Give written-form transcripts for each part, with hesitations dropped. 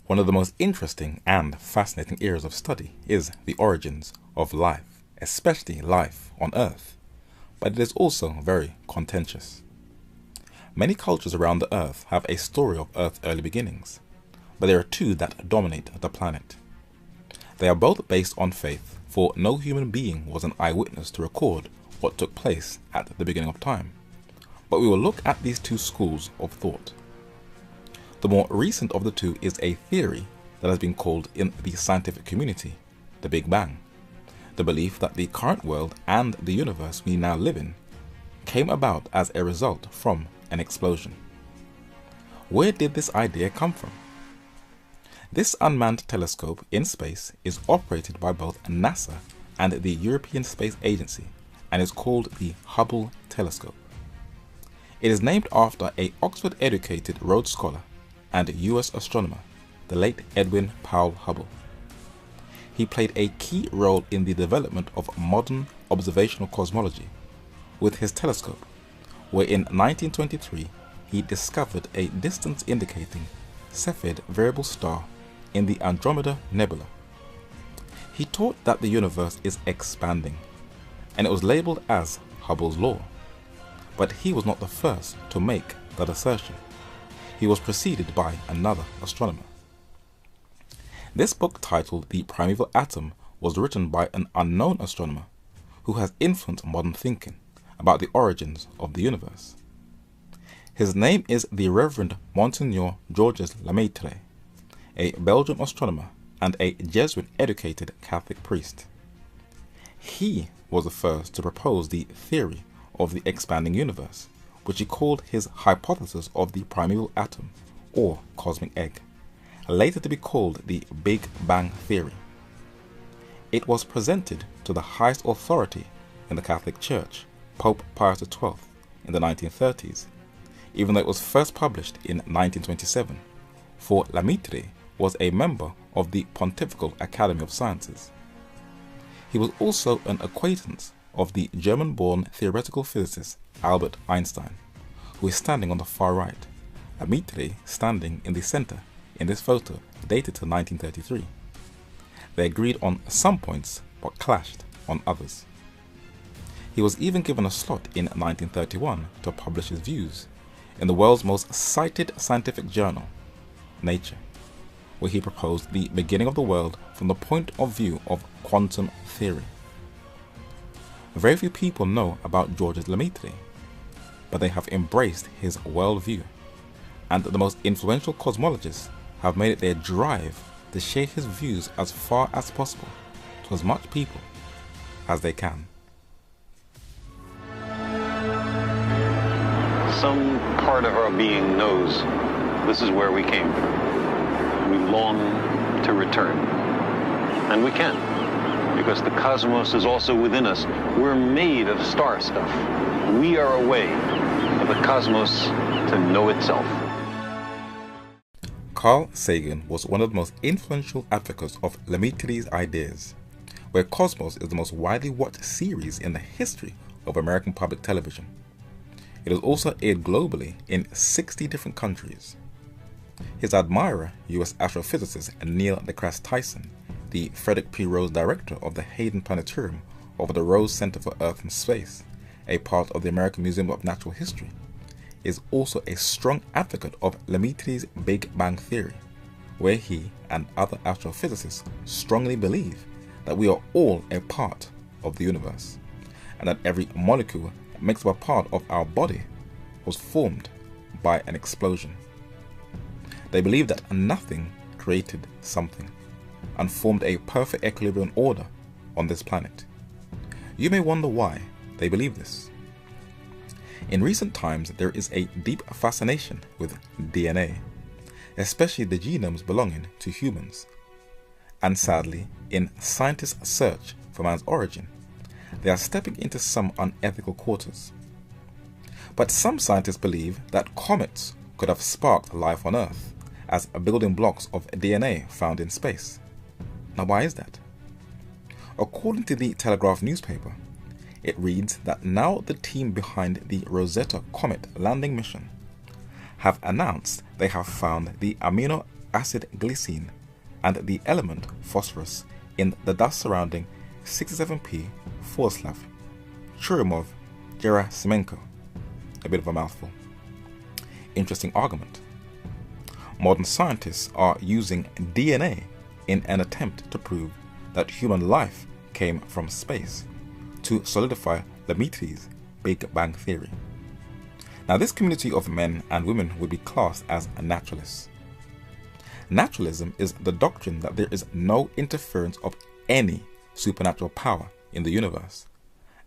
One of the most interesting and fascinating areas of study is the origins of life, especially life on Earth, but it is also very contentious. Many cultures around the Earth have a story of Earth's early beginnings, but there are two that dominate the planet. They are both based on faith, for no human being was an eyewitness to record what took place at the beginning of time. But we will look at these two schools of thought. The more recent of the two is a theory that has been called in the scientific community the Big Bang, the belief that the current world and the universe we now live in came about as a result from an explosion. Where did this idea come from? This unmanned telescope in space is operated by both NASA and the European Space Agency and is called the Hubble Telescope. It is named after an Oxford-educated Rhodes Scholar and US astronomer, the late Edwin Powell Hubble. He played a key role in the development of modern observational cosmology with his telescope, where in 1923 he discovered a distance-indicating Cepheid variable star in the Andromeda Nebula. He taught that the universe is expanding, and it was labeled as Hubble's law. But he was not the first to make that assertion. He was preceded by another astronomer. This book, titled The Primeval Atom, was written by an unknown astronomer who has influenced modern thinking about the origins of the universe. His name is the Reverend Monseigneur Georges Lemaitre, a Belgian astronomer and a Jesuit-educated Catholic priest. He was the first to propose the theory of the expanding universe, which he called his hypothesis of the primeval atom, or cosmic egg, later to be called the Big Bang Theory. It was presented to the highest authority in the Catholic Church, Pope Pius XII, in the 1930s, even though it was first published in 1927, for Lemaitre was a member of the Pontifical Academy of Sciences. He was also an acquaintance of the German-born theoretical physicist Albert Einstein, who is standing on the far right, Lemaitre standing in the center in this photo dated to 1933. They agreed on some points but clashed on others. He was even given a slot in 1931 to publish his views in the world's most cited scientific journal, Nature, where he proposed the beginning of the world from the point of view of quantum theory. Very few people know about Georges Lemaitre, but they have embraced his worldview, and the most influential cosmologists have made it their drive to share his views as far as possible to as much people as they can. Some part of our being knows this is where we came from. We long to return, and we can, because the cosmos is also within us. We're made of star stuff. We are a way for the cosmos to know itself. Carl Sagan was one of the most influential advocates of Lemaitre's ideas, where Cosmos is the most widely watched series in the history of American public television. It is also aired globally in 60 different countries. His admirer, US astrophysicist Neil deGrasse Tyson, the Frederick P. Rose Director of the Hayden Planetarium over the Rose Center for Earth and Space, a part of the American Museum of Natural History, is also a strong advocate of Lemaitre's Big Bang Theory, where he and other astrophysicists strongly believe that we are all a part of the universe, and that every molecule that makes up a part of our body was formed by an explosion. They believe that nothing created something and formed a perfect equilibrium order on this planet. You may wonder why they believe this. In recent times, there is a deep fascination with DNA, especially the genomes belonging to humans. And sadly, in scientists' search for man's origin, they are stepping into some unethical quarters. But some scientists believe that comets could have sparked life on Earth as building blocks of DNA found in space. Now, why is that? According to the Telegraph newspaper, it reads that now the team behind the Rosetta Comet landing mission have announced they have found the amino acid glycine and the element phosphorus in the dust surrounding 67P Churyumov Gerasimenko. A bit of a mouthful. Interesting argument. Modern scientists are using DNA in an attempt to prove that human life came from space to solidify Lemitrie's Big Bang Theory. Now, this community of men and women would be classed as naturalists. Naturalism is the doctrine that there is no interference of any supernatural power in the universe,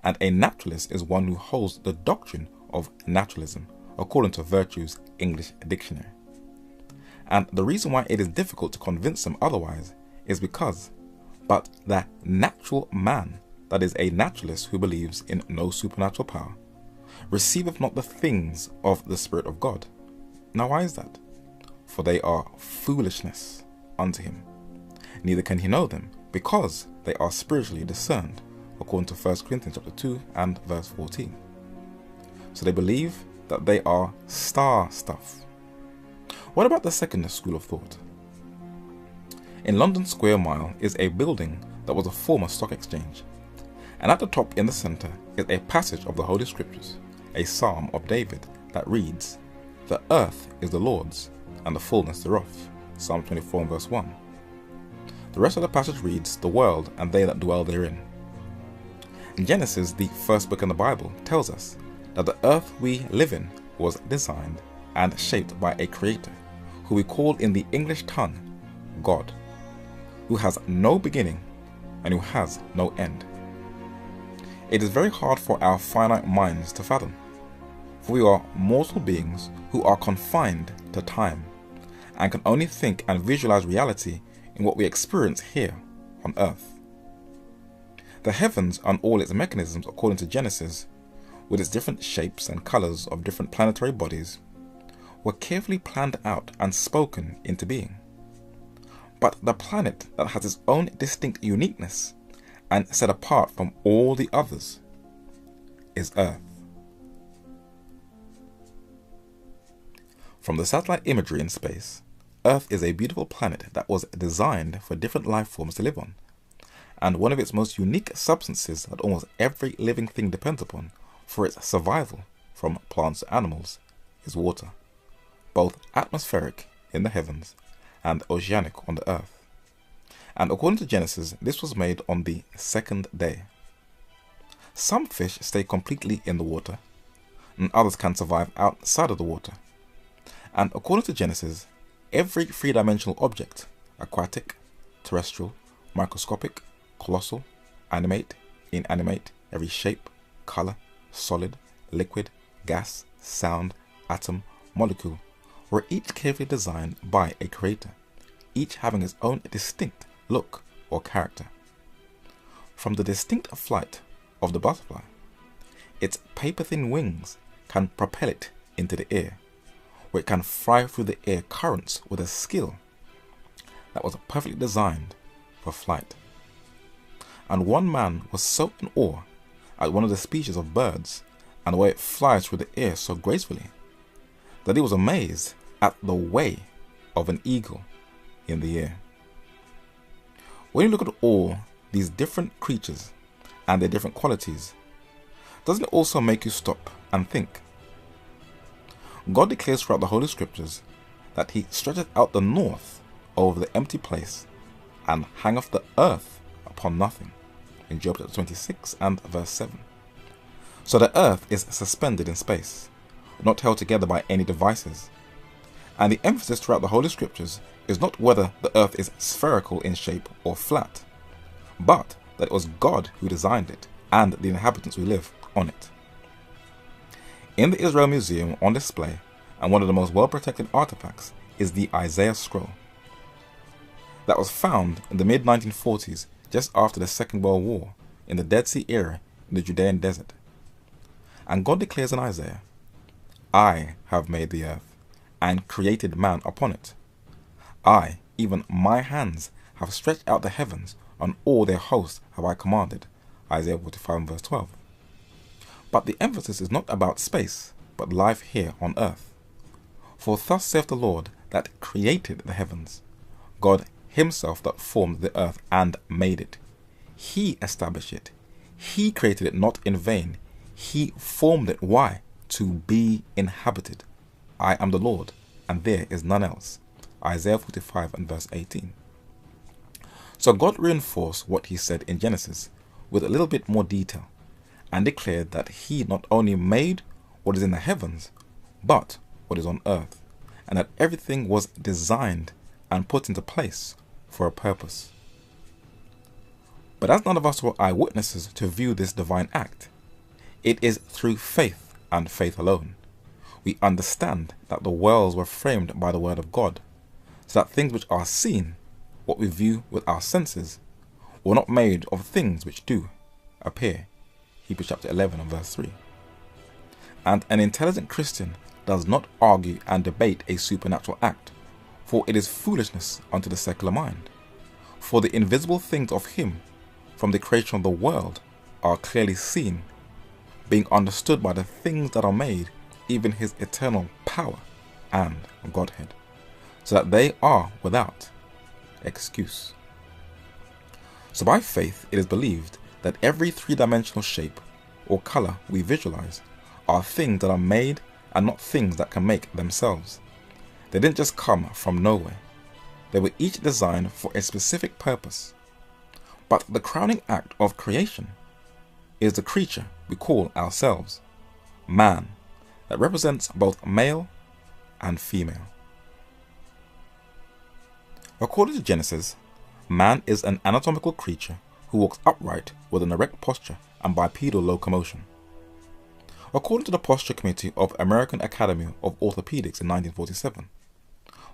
and a naturalist is one who holds the doctrine of naturalism according to Virtue's English Dictionary. And the reason why it is difficult to convince them otherwise is because, but the natural man, that is a naturalist who believes in no supernatural power, receiveth not the things of the Spirit of God. Now why is that? For they are foolishness unto him, neither can he know them, because they are spiritually discerned, according to 1 Corinthians chapter 2 and verse 14. So they believe that they are star stuff. What about the second school of thought? In London Square Mile is a building that was a former stock exchange, and at the top in the centre is a passage of the Holy Scriptures, a psalm of David that reads, "The earth is the Lord's, and the fullness thereof." Psalm 24 and verse 1. The rest of the passage reads, "The world and they that dwell therein." Genesis, the first book in the Bible, tells us that the earth we live in was designed and shaped by a creator, who we call in the English tongue God, who has no beginning and who has no end. It is very hard for our finite minds to fathom, for we are mortal beings who are confined to time and can only think and visualize reality in what we experience here on earth. The heavens and all its mechanisms, according to Genesis, with its different shapes and colors of different planetary bodies, were carefully planned out and spoken into being. But the planet that has its own distinct uniqueness and set apart from all the others is Earth. From the satellite imagery in space, Earth is a beautiful planet that was designed for different life forms to live on, and one of its most unique substances that almost every living thing depends upon for its survival, from plants to animals, is water, both atmospheric in the heavens and oceanic on the earth. And according to Genesis, this was made on the second day. Some fish stay completely in the water, and others can survive outside of the water. And according to Genesis, every three-dimensional object, aquatic, terrestrial, microscopic, colossal, animate, inanimate, every shape, color, solid, liquid, gas, sound, atom, molecule, were each carefully designed by a creator, each having its own distinct look or character. From the distinct flight of the butterfly, its paper-thin wings can propel it into the air, where it can fly through the air currents with a skill that was perfectly designed for flight. And one man was so in awe at one of the species of birds and the way it flies through the air so gracefully that he was amazed at the way of an eagle in the air. When you look at all these different creatures and their different qualities, doesn't it also make you stop and think? God declares throughout the Holy Scriptures that he stretcheth out the north over the empty place and hangeth the earth upon nothing, in Job chapter 26 and verse 7. So the earth is suspended in space, not held together by any devices. And the emphasis throughout the Holy Scriptures is not whether the earth is spherical in shape or flat, but that it was God who designed it and the inhabitants who live on it. In the Israel Museum on display, and one of the most well-protected artifacts, is the Isaiah Scroll that was found in the mid-1940s, just after the Second World War, in the Dead Sea era in the Judean desert. And God declares in Isaiah, "I have made the earth, and created man upon it. I, even my hands, have stretched out the heavens, and all their hosts have I commanded." Isaiah 45 verse 12. But the emphasis is not about space, but life here on earth. For thus saith the Lord, that created the heavens. God himself that formed the earth and made it. He established it. He created it not in vain. He formed it. Why? To be inhabited. I am the Lord, and there is none else. Isaiah 45 and verse 18. So God reinforced what he said in Genesis with a little bit more detail, and declared that he not only made what is in the heavens, but what is on earth, and that everything was designed and put into place for a purpose. But as none of us were eyewitnesses to view this divine act, it is through faith and faith alone we understand that the worlds were framed by the word of God, so that things which are seen, what we view with our senses, were not made of things which do appear. Hebrews chapter 11 and verse 3. And an intelligent Christian does not argue and debate a supernatural act, for it is foolishness unto the secular mind. For the invisible things of him from the creation of the world are clearly seen, being understood by the things that are made, even his eternal power and Godhead, so that they are without excuse. So by faith it is believed that every three-dimensional shape or color we visualize are things that are made and not things that can make themselves. They didn't just come from nowhere. They were each designed for a specific purpose. But the crowning act of creation is the creature we call ourselves, man, that represents both male and female. According to Genesis, man is an anatomical creature who walks upright with an erect posture and bipedal locomotion. According to the Posture Committee of American Academy of Orthopedics in 1947,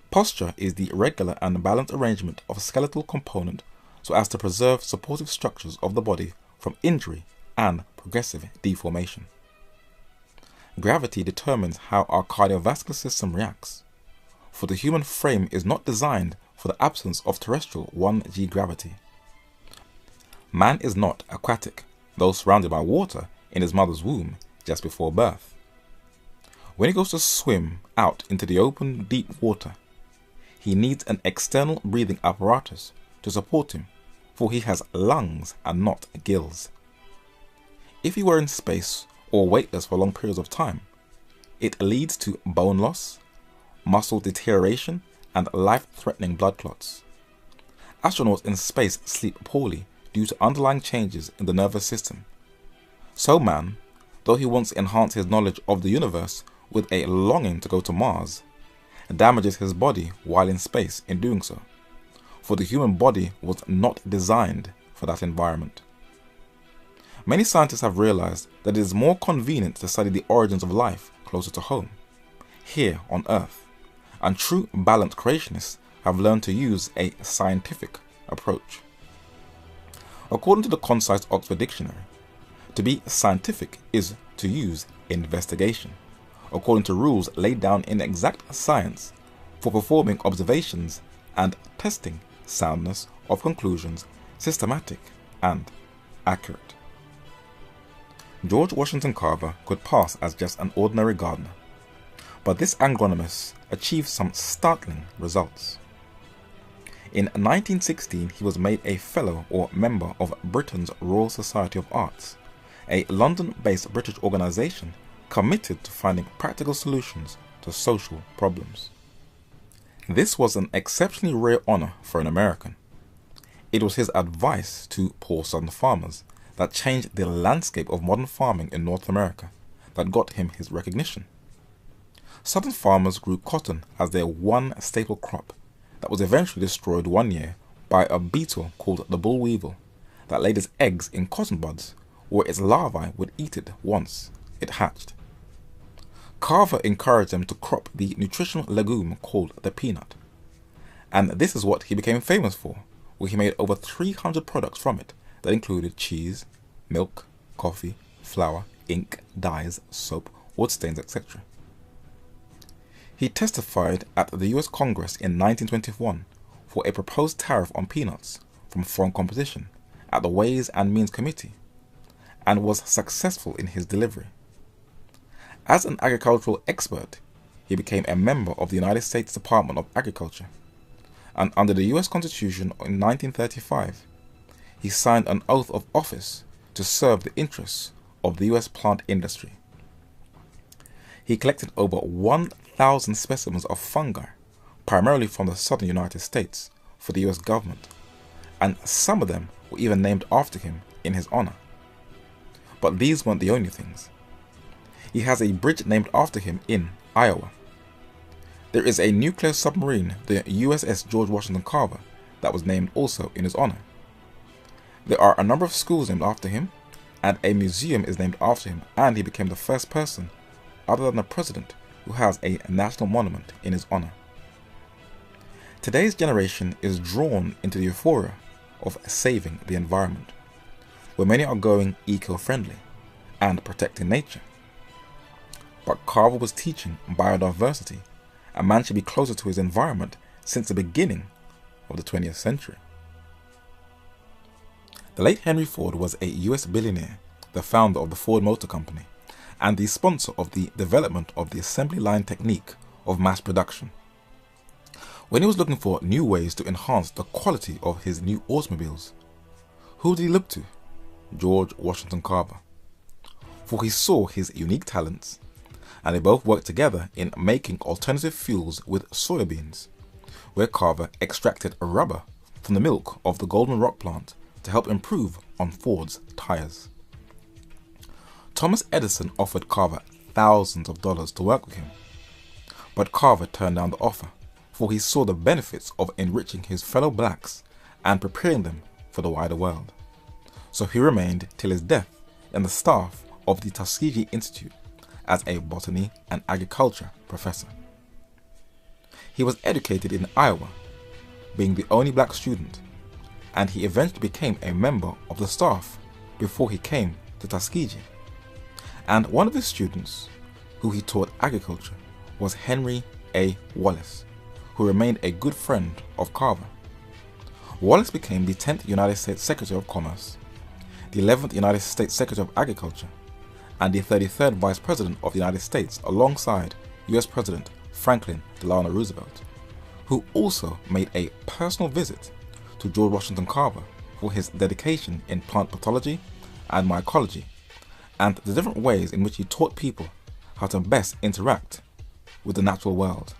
posture is the regular and balanced arrangement of skeletal component so as to preserve supportive structures of the body from injury and progressive deformation. Gravity determines how our cardiovascular system reacts, for the human frame is not designed for the absence of terrestrial 1G gravity. Man is not aquatic, though surrounded by water in his mother's womb just before birth. When he goes to swim out into the open, deep water, he needs an external breathing apparatus to support him, for he has lungs and not gills. If he were in space or weightless for long periods of time, it leads to bone loss, muscle deterioration, and life-threatening blood clots. Astronauts in space sleep poorly due to underlying changes in the nervous system. So man, though he wants to enhance his knowledge of the universe with a longing to go to Mars, damages his body while in space in doing so, for the human body was not designed for that environment. Many scientists have realized that it is more convenient to study the origins of life closer to home, here on Earth, and true balanced creationists have learned to use a scientific approach. According to the Concise Oxford Dictionary, to be scientific is to use investigation, according to rules laid down in exact science for performing observations and testing soundness of conclusions, systematic and accurate. George Washington Carver could pass as just an ordinary gardener, but this agronomist achieved some startling results. In 1916, he was made a Fellow or member of Britain's Royal Society of Arts, a London-based British organisation committed to finding practical solutions to social problems. This was an exceptionally rare honour for an American. It was his advice to poor southern farmers that changed the landscape of modern farming in North America that got him his recognition. Southern farmers grew cotton as their one staple crop that was eventually destroyed one year by a beetle called the boll weevil that laid its eggs in cotton buds, where its larvae would eat it once it hatched. Carver encouraged them to crop the nutritional legume called the peanut, and this is what he became famous for, where he made over 300 products from it that included cheese, milk, coffee, flour, ink, dyes, soap, wood stains, etc. He testified at the US Congress in 1921 for a proposed tariff on peanuts from foreign competition at the Ways and Means Committee, and was successful in his delivery. As an agricultural expert, he became a member of the United States Department of Agriculture, and under the US Constitution in 1935, he signed an oath of office to serve the interests of the US plant industry. He collected over 1,000 specimens of fungi, primarily from the southern United States, for the US government, and some of them were even named after him in his honor. But these weren't the only things. He has a bridge named after him in Iowa. There is a nuclear submarine, the USS George Washington Carver, that was named also in his honor. There are a number of schools named after him, and a museum is named after him, and he became the first person, other than the president, who has a national monument in his honor. Today's generation is drawn into the euphoria of saving the environment, where many are going eco-friendly and protecting nature. But Carver was teaching biodiversity, and man should be closer to his environment since the beginning of the 20th century. The late Henry Ford was a US billionaire, the founder of the Ford Motor Company, and the sponsor of the development of the assembly line technique of mass production. When he was looking for new ways to enhance the quality of his new automobiles, who did he look to? George Washington Carver. For he saw his unique talents, and they both worked together in making alternative fuels with soybeans, where Carver extracted rubber from the milk of the Golden Rock plant to help improve on Ford's tires. Thomas Edison offered Carver thousands of dollars to work with him, but Carver turned down the offer, for he saw the benefits of enriching his fellow blacks and preparing them for the wider world. So he remained till his death in the staff of the Tuskegee Institute as a botany and agriculture professor. He was educated in Iowa, being the only black student, and he eventually became a member of the staff before he came to Tuskegee. And one of his students, who he taught agriculture, was Henry A. Wallace, who remained a good friend of Carver. Wallace became the 10th United States Secretary of Commerce, the 11th United States Secretary of Agriculture, and the 33rd Vice President of the United States alongside US President Franklin Delano Roosevelt, who also made a personal visit to George Washington Carver for his dedication in plant pathology and mycology, and the different ways in which he taught people how to best interact with the natural world.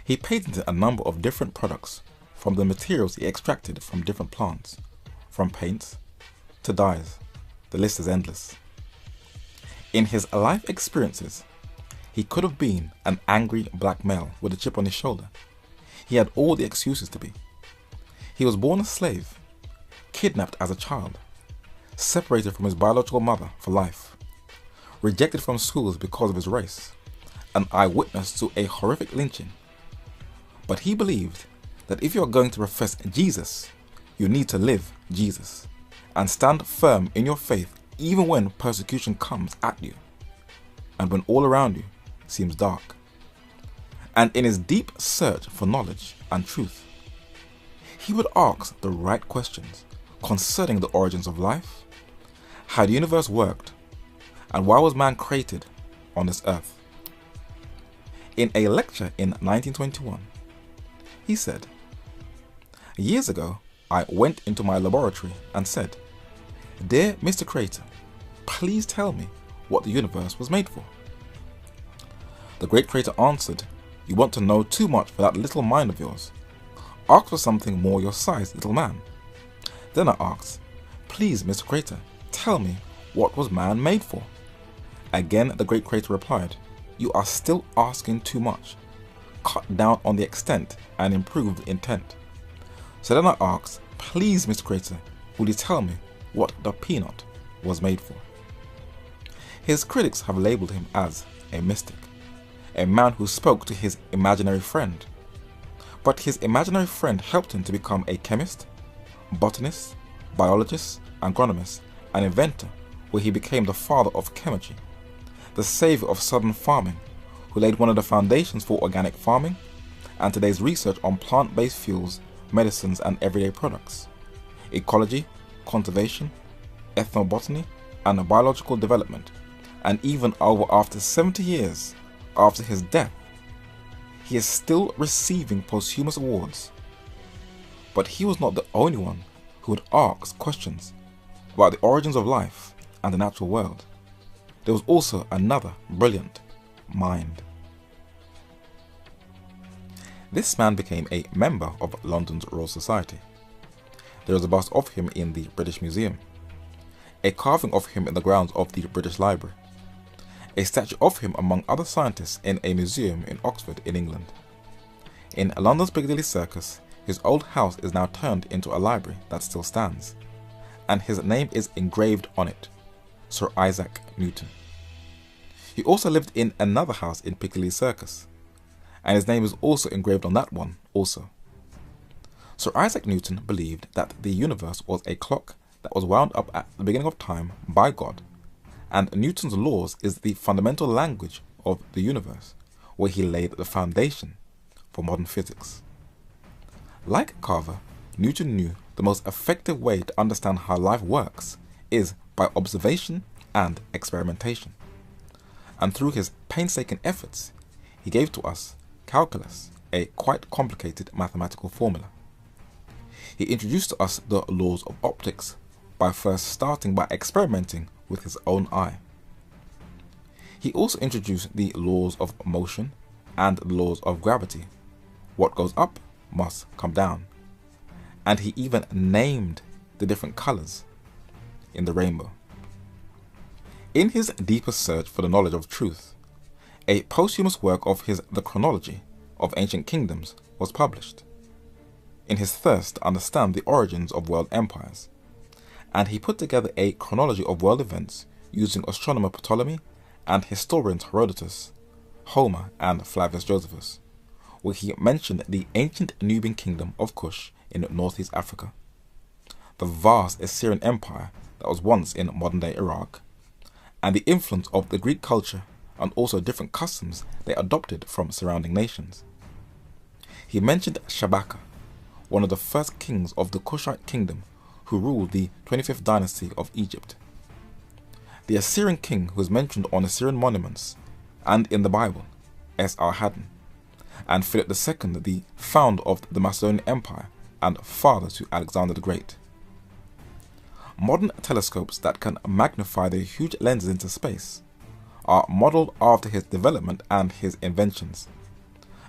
He patented a number of different products from the materials he extracted from different plants, from paints to dyes. The list is endless. In his life experiences, he could have been an angry black male with a chip on his shoulder. He had all the excuses to be. He was born a slave, kidnapped as a child, separated from his biological mother for life, rejected from schools because of his race, an eyewitness to a horrific lynching. But he believed that if you are going to profess Jesus, you need to live Jesus and stand firm in your faith even when persecution comes at you and when all around you seems dark. And in his deep search for knowledge and truth, he would ask the right questions concerning the origins of life, how the universe worked, and why was man created on this earth. In a lecture in 1921, he said, "Years ago, I went into my laboratory and said, 'Dear Mr. Creator, please tell me what the universe was made for.' The great creator answered, 'You want to know too much for that little mind of yours. Ask for something more your size, little man.' Then I asked, 'Please, Mr. Creator, tell me what was man made for?' Again the great creator replied, 'You are still asking too much. Cut down on the extent and improve the intent.' So then I asked, 'Please, Mr. Creator, will you tell me what the peanut was made for?' His critics have labeled him as a mystic, a man who spoke to his imaginary friend. But his imaginary friend helped him to become a chemist, botanist, biologist, agronomist, and inventor, where he became the father of chemistry, the savior of southern farming, who laid one of the foundations for organic farming and today's research on plant-based fuels, medicines, and everyday products, ecology, conservation, ethnobotany, and biological development. And even after 70 years, after his death, he is still receiving posthumous awards. But he was not the only one who would ask questions about the origins of life and the natural world. There was also another brilliant mind. This man became a member of London's Royal Society. There is a bust of him in the British Museum, a carving of him in the grounds of the British Library, a statue of him among other scientists in a museum in Oxford in England. In London's Piccadilly Circus, his old house is now turned into a library that still stands, and his name is engraved on it, Sir Isaac Newton. He also lived in another house in Piccadilly Circus, and his name is also engraved on that one also. Sir Isaac Newton believed that the universe was a clock that was wound up at the beginning of time by God, and Newton's laws is the fundamental language of the universe, where he laid the foundation for modern physics. Like Carver, Newton knew the most effective way to understand how life works is by observation and experimentation. And through his painstaking efforts, he gave to us calculus, a quite complicated mathematical formula. He introduced to us the laws of optics by first starting by experimenting with his own eye. He also introduced the laws of motion and the laws of gravity. What goes up must come down. And he even named the different colors in the rainbow. In his deepest search for the knowledge of truth, a posthumous work of his The Chronology of Ancient Kingdoms was published. In his thirst to understand the origins of world empires, and he put together a chronology of world events using astronomer Ptolemy and historians Herodotus, Homer and Flavius Josephus, where he mentioned the ancient Nubian kingdom of Kush in northeast Africa, the vast Assyrian Empire that was once in modern-day Iraq, and the influence of the Greek culture and also different customs they adopted from surrounding nations. He mentioned Shabaka, one of the first kings of the Kushite kingdom who ruled the 25th dynasty of Egypt. The Assyrian king who is mentioned on Assyrian monuments and in the Bible, Esarhaddon, and Philip II, the founder of the Macedonian Empire and father to Alexander the Great. Modern telescopes that can magnify their huge lenses into space are modelled after his development and his inventions.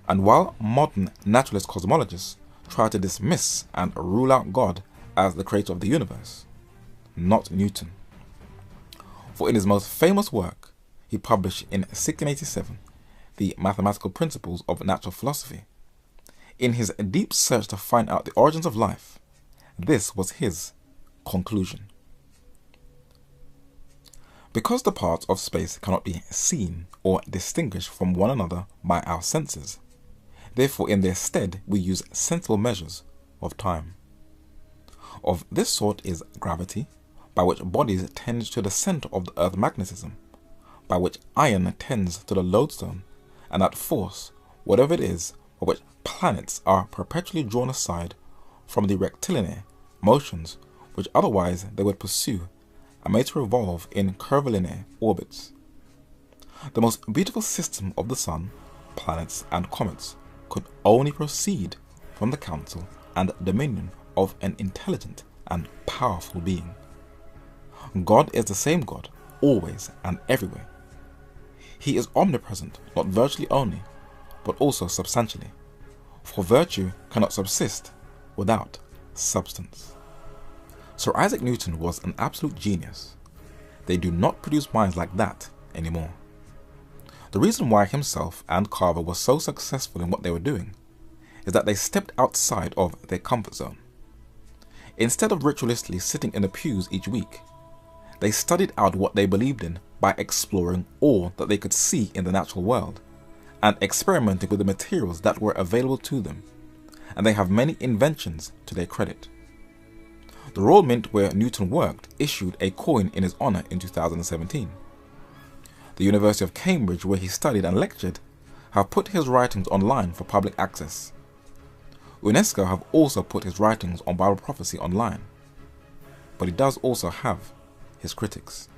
And while modern naturalist cosmologists try to dismiss and rule out God as the creator of the universe, not Newton. For in his most famous work, he published in 1687 the Mathematical Principles of Natural Philosophy. In his deep search to find out the origins of life, this was his conclusion. Because the parts of space cannot be seen or distinguished from one another by our senses, therefore in their stead we use sensible measures of time. Of this sort is gravity, by which bodies tend to the centre of the earth's magnetism, by which iron tends to the lodestone, and that force, whatever it is, by which planets are perpetually drawn aside from the rectilinear motions which otherwise they would pursue and made to revolve in curvilinear orbits. The most beautiful system of the sun, planets and comets could only proceed from the counsel and dominion of an intelligent and powerful being. God is the same God, always and everywhere. He is omnipresent, not virtually only, but also substantially, for virtue cannot subsist without substance. Sir Isaac Newton was an absolute genius. They do not produce minds like that anymore. The reason why himself and Carver were so successful in what they were doing is that they stepped outside of their comfort zone. Instead of ritualistically sitting in the pews each week, they studied out what they believed in by exploring all that they could see in the natural world and experimenting with the materials that were available to them, and they have many inventions to their credit. The Royal Mint where Newton worked issued a coin in his honour in 2017. The University of Cambridge where he studied and lectured have put his writings online for public access. UNESCO have also put his writings on Bible prophecy online, but he does also have his critics.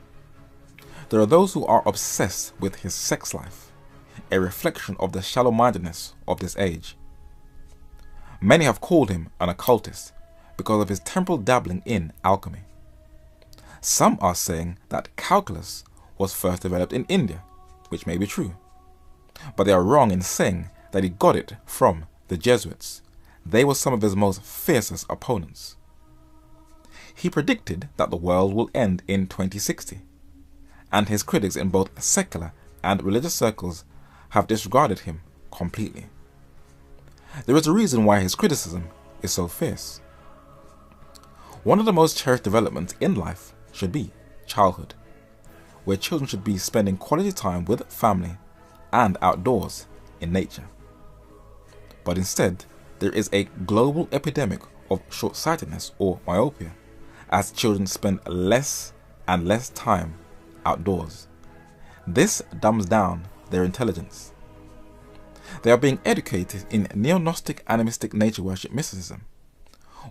There are those who are obsessed with his sex life, a reflection of the shallow-mindedness of this age. Many have called him an occultist because of his temporal dabbling in alchemy. Some are saying that calculus was first developed in India, which may be true. But they are wrong in saying that he got it from the Jesuits. They were some of his most fiercest opponents. He predicted that the world will end in 2060, and his critics in both secular and religious circles have disregarded him completely. There is a reason why his criticism is so fierce. One of the most cherished developments in life should be childhood, where children should be spending quality time with family and outdoors in nature. But instead, there is a global epidemic of short-sightedness or myopia, as children spend less and less time outdoors. This dumbs down their intelligence. They are being educated in neo-Gnostic animistic nature worship mysticism,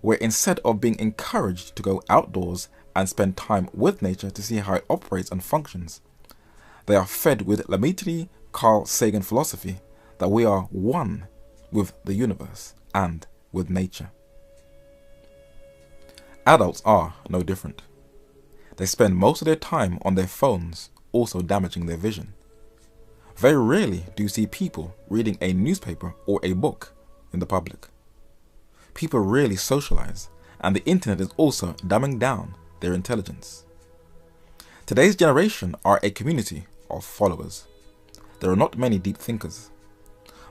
where instead of being encouraged to go outdoors and spend time with nature to see how it operates and functions, they are fed with Lamitree Carl Sagan philosophy that we are one with the universe and with nature. Adults are no different. They spend most of their time on their phones, also damaging their vision. Very rarely do you see people reading a newspaper or a book in the public. People rarely socialize, and the internet is also dumbing down their intelligence. Today's generation are a community of followers. There are not many deep thinkers.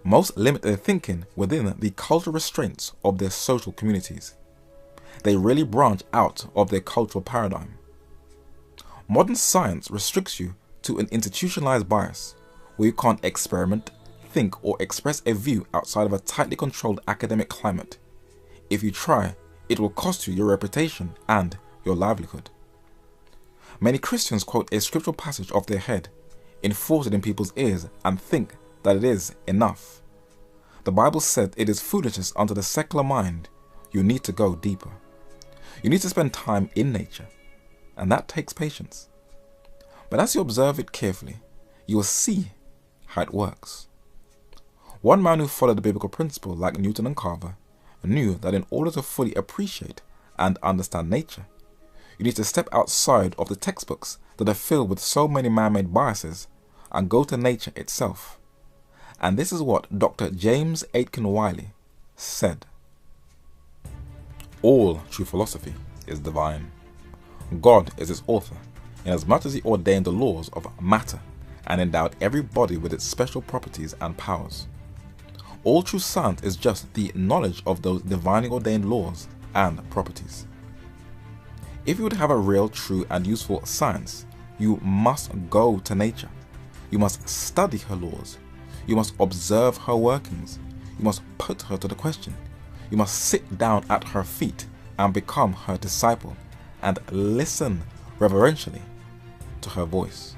Most limit their thinking within the cultural restraints of their social communities. They rarely branch out of their cultural paradigm. Modern science restricts you to an institutionalized bias, where you can't experiment, think, or express a view outside of a tightly controlled academic climate. If you try, it will cost you your reputation and your livelihood. Many Christians quote a scriptural passage off their head, enforce it in people's ears, and think that it is enough. The Bible said it is foolishness unto the secular mind. You need to go deeper. You need to spend time in nature, and that takes patience. But as you observe it carefully, you will see how it works. One man who followed the biblical principle, like Newton and Carver, knew that in order to fully appreciate and understand nature, you need to step outside of the textbooks that are filled with so many man-made biases and go to nature itself. And this is what Dr. James Aitken Wiley said. All true philosophy is divine. God is its author, inasmuch as he ordained the laws of matter and endowed every body with its special properties and powers. All true science is just the knowledge of those divinely ordained laws and properties. If you would have a real, true, and useful science, you must go to nature. You must study her laws. You must observe her workings. You must put her to the question. You must sit down at her feet and become her disciple and listen reverentially to her voice.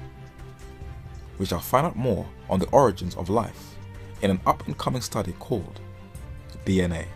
We shall find out more on the origins of life in an up-and-coming study called DNA.